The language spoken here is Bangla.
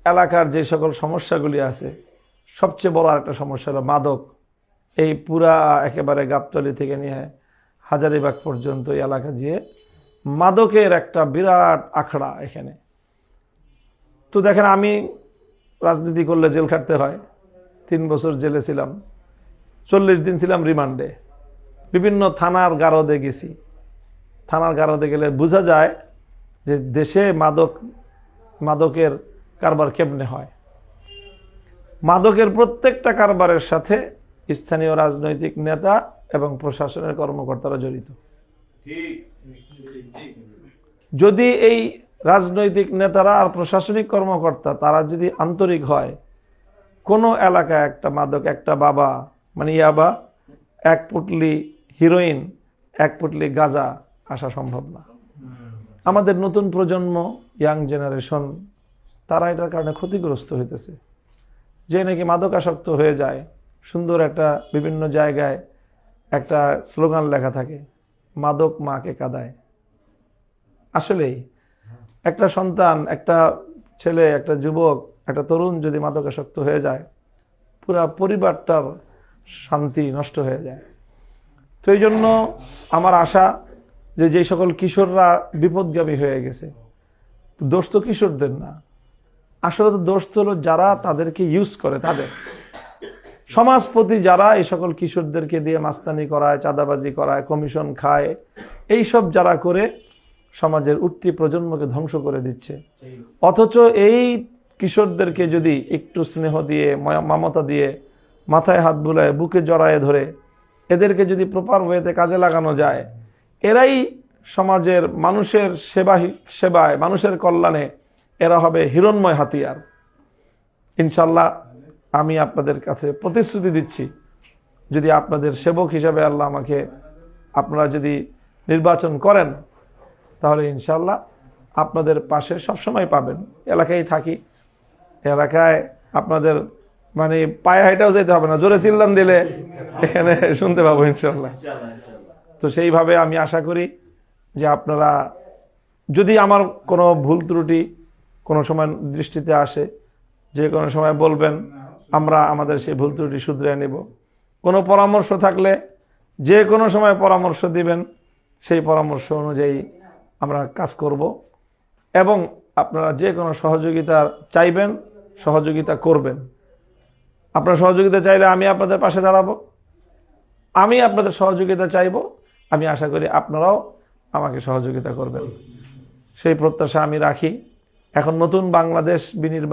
এলাকার যে সকল সমস্যাগুলি আছে, সবচেয়ে বড় একটা সমস্যা হলো মাদক। এই পুরা একেবারে গাবতলী থেকে নিয়ে হাজারীবাগ পর্যন্ত এই এলাকা দিয়ে মাদকের একটা বিরাট আখড়া এখানে। তো দেখেন, আমি রাজনীতি করলে জেল খাটতে হয়। 3 বছর জেলে ছিলাম, 40 দিন ছিলাম রিমান্ডে। বিভিন্ন থানার গারদে গেছি। থানার গারদে গেলে বোঝা যায় যে দেশে মাদকের কারবার কেমনে হয়। মাদকের প্রত্যেকটা কারবারের সাথে স্থানীয় রাজনৈতিক নেতা এবং প্রশাসনের কর্মকর্তারা জড়িত। যদি এই রাজনৈতিক নেতারা আর প্রশাসনিক কর্মকর্তা তারা যদি আন্তরিক হয়, কোনো এলাকায় একটা মাদক, একটা বাবা মানে ইয়াবা, 1 পুটলি হিরোইন, 1 পুটলি গাঁজা আসা সম্ভব না। আমাদের নতুন প্রজন্ম, ইয়াং জেনারেশন, তারা এটার কারণে ক্ষতিগ্রস্ত হইতেছে। যে নাকি মাদকাসক্ত হয়ে যায়, সুন্দর একটা বিভিন্ন জায়গায় একটা স্লোগান লেখা থাকে, মাদক মাকে কাঁদায়। আসলেই একটা সন্তান, একটা ছেলে, একটা যুবক, একটা তরুণ যদি মাদকাসক্ত হয়ে যায়, পুরা পরিবারটার শান্তি নষ্ট হয়ে যায়। তো এই জন্য আমার আশা যে যেই সকল কিশোররা বিপদগামী হয়ে গেছে, দোষ তো কিশোরদের না, আসলে তো দোষ হলো যারা তাদেরকে ইউজ করে, তাদের সমাজপতি যারা এই সকল কিশোরদেরকে দিয়ে মাস্তানি করায়, চাঁদাবাজি করায়, কমিশন খায়, এইসব যারা করে সমাজের উঠতি প্রজন্মকে ধ্বংস করে দিচ্ছে। অথচ এই কিশোরদেরকে যদি একটু স্নেহ দিয়ে, মমতা দিয়ে, মাথায় হাত বুলায়, বুকে জড়ায়ে ধরে এদেরকে যদি প্রপার ওয়েতে কাজে লাগানো যায়, এরাই সমাজের মানুষের সেবায়, মানুষের কল্যাণে এরা হবে হিরণ্ময় হাতিয়ার। ইনশাল্লাহ আমি আপনাদের কাছে প্রতিশ্রুতি দিচ্ছি, যদি আপনাদের সেবক হিসাবে আল্লাহ আমাকে আপনারা যদি নির্বাচন করেন, তাহলে ইনশাল্লাহ আপনাদের পাশে সবসময় পাবেন। এলাকায় থাকি, এলাকায় আপনাদের মানে পায়ে হাইটাও যেতে হবে না, জোরে চিল্লান দিলে এখানে শুনতে পাবো ইনশাল্লাহ। তো সেইভাবে আমি আশা করি যে আপনারা যদি আমার কোনো ভুল ত্রুটি কোনো সময় দৃষ্টিতে আসে, যে কোনো সময় বলবেন, আমরা আমাদের সেই ভুল ত্রুটি শুধরে নেব। কোনো পরামর্শ থাকলে যে কোনো সময় পরামর্শ দিবেন, সেই পরামর্শ অনুযায়ী আমরা কাজ করব। এবং আপনারা যে কোনো সহযোগিতা চাইবেন, সহযোগিতা করবেন। আপনারা সহযোগিতা চাইলে আমি আপনাদের পাশে দাঁড়াবো, আমি আপনাদের সহযোগিতা চাইব। আমি আশা করি আপনারাও আমাকে সহযোগিতা করবেন, সেই প্রত্যাশা আমি রাখি। এখন নতুন বাংলাদেশ বিনির্মাণ